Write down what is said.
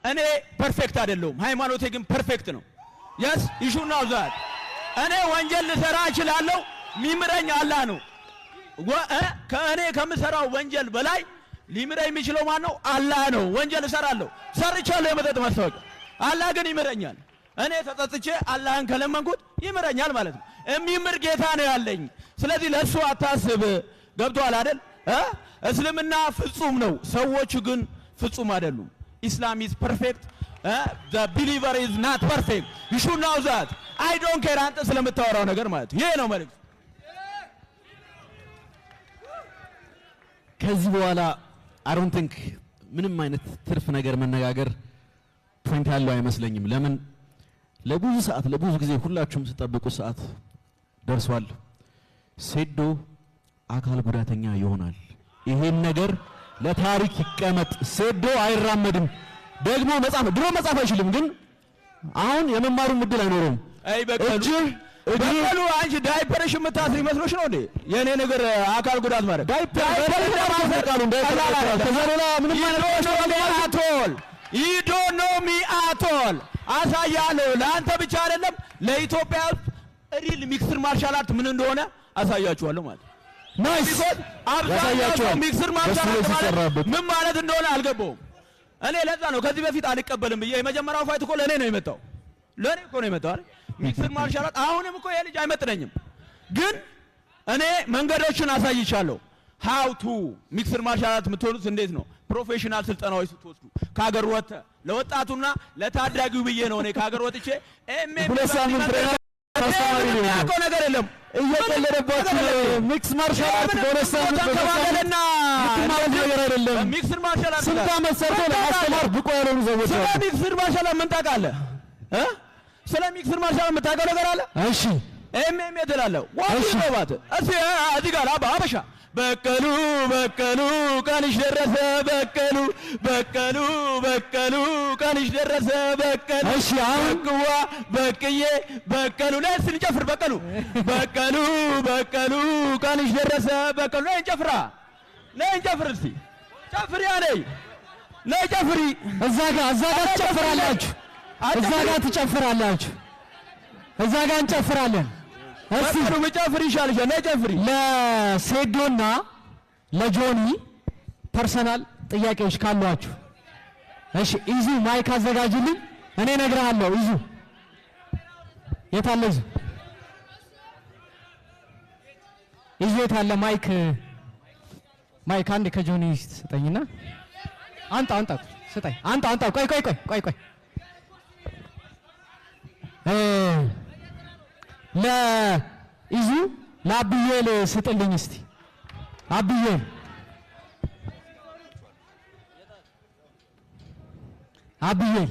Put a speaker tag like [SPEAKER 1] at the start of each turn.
[SPEAKER 1] እኔ ፐርፌክት አይደለሁም ሃይማኖቴ ግን ፐርፌክት ነው yes you should know that እኔ ወንጀል ልሰራ እችላለሁ ሚምረኝ አላህ ነው ከእኔ ከምሰራው ወንጀል በላይ ሊምረኝ የሚችለው ማን ነው አላህ ነው ወንጀል እሰራለሁ ሰርቻለሁ የመጠጥ ማስታወቂያ አላህ ግን ይምረኛል እኔ ተጠጥቼ አላህን ከለመንኩት ይምረኛል ማለት ነው የሚምር ጌታ ነው ያለኝ ስለዚህ ለሱ አታስብ ገብቷል አይደል እስልምና ፍጹም ነው ሰዎች ግን ፍጹም አይደሉም Islam is perfect the believer is not perfect you should know that I don't care አንተ ስለምታወራው ነገር ማለት ይሄ ነው መልእክት
[SPEAKER 2] ከዚህ በኋላ I don't think ምንም አይነት ትርፍ ነገር መነጋገር ፖይንት ያለው አይመስለኝም ለምን ለብዙ ሰዓት ለብዙ ጊዜ ሁላችሁም ተጠብቁ ሰዓት ደርሷል ሴዶ አካል ጉዳተኛ ይሆናል ይሄን ነገር ለታሪክ ይቀመጥ ሴዶ አይራመድም ደግሞ መጻፍ ድሮ መጻፍ አይችልም ግን አሁን የመማሩ ምድል አይኖርም
[SPEAKER 1] አይ በቀሉ አንቺ ዳይፐርሽ የምታስሪ መስሎሽ ነው እንዴ የኔ ነገር አካል ጉዳት ማለት ዳይፐር ማፈቃሉ ተዘረላ ምንም ማለት አቶል you don't know me at all አሳያለሁ ለአንተ ብቻ አይደለም ለኢትዮጵያ ሪል ሚክስር ማርሻል አርት ምን እንደሆነ አሳያችኋለሁ ማለት ናይስ አብዛኛው ሚክስር ማርሻል አርት ምን ማለት እንደሆነ አልገባውም እኔ ለዛ ነው ከዚህ በፊት አልቀበልም ብዬ የመጀመሪያው ፋይት እኮ ለኔ ነው የመጣው ለኔ እኮ ነው የመጣው አይደል ሚክስር ማርሻል አርት አሁንም እኮ የልጅ አይመጥነኝም ግን እኔ መንገዶችን አሳይቻለሁ how to ሚክስር ማርሻል አርት የምትሆኑት እንዴት ነው ፕሮፌሽናል ስልጠናዎች ስትወስዱ ካገር ወጣ ለወጣቱና ለታዳጊው ብዬ ነው እኔ ካገር ወጥቼ
[SPEAKER 2] ሁለት ሳምንት ታስተማሪ ነው
[SPEAKER 1] ያቆ ነገር የለም
[SPEAKER 2] እየቀለደባችሁ ሚክስ ማርሻል አርት በሁለት ሳምንት
[SPEAKER 1] ተባለና
[SPEAKER 2] ነገር አይደለም
[SPEAKER 1] ሚክስር ማርሻል አርት
[SPEAKER 2] ስልጣን መሰርቶ ለማስተማር ብቁ ያልሆኑ ሰዎች
[SPEAKER 1] ስለ ሚክስር ማርሻል አርት ምን ታውቃለህ ስለ ሚክስር ማርሻል አርት የምታውቀው ነገር አለ እሺ ኤምኤም ትላለህ ዋት ነው ባት እዚህ ጋር አበሻ በቀሉ ቀንሽ ደረሰ በቀሉ ቀንሽ ደረሰ በቀሉ
[SPEAKER 2] እሺ አሁን
[SPEAKER 1] በቅዬ በቀሉ ለስ እንጨፍር በቀሉ ቀንሽ ደረሰ በቀሉ ነይ እንጨፍር እስቲ ጨፍሪ አለኝ ነይ ጨፍሪ
[SPEAKER 2] እዛ ጋር ትጨፍራላችሁ እዛ ጋር እንጨፍራለን
[SPEAKER 1] እስቲ በጨፍሪ ይሻልሻል ነይ ጨፍሪ
[SPEAKER 2] ለሴዶና ለጆኒ ፐርሰናል ጥያቄዎች ካሏችሁ እሺ ኢዙ ማይክ አዘጋጅልኝ እኔ እነግርሃለሁ ኢዙ የታለ ኢዙ የታለ ማይክ አንድ ከጆኒ ስጠኝና አንተ ስጠኝ አንተ ቆይ ለኢዙ ለአብዬል ስጥልኝ እስቲ አብዬል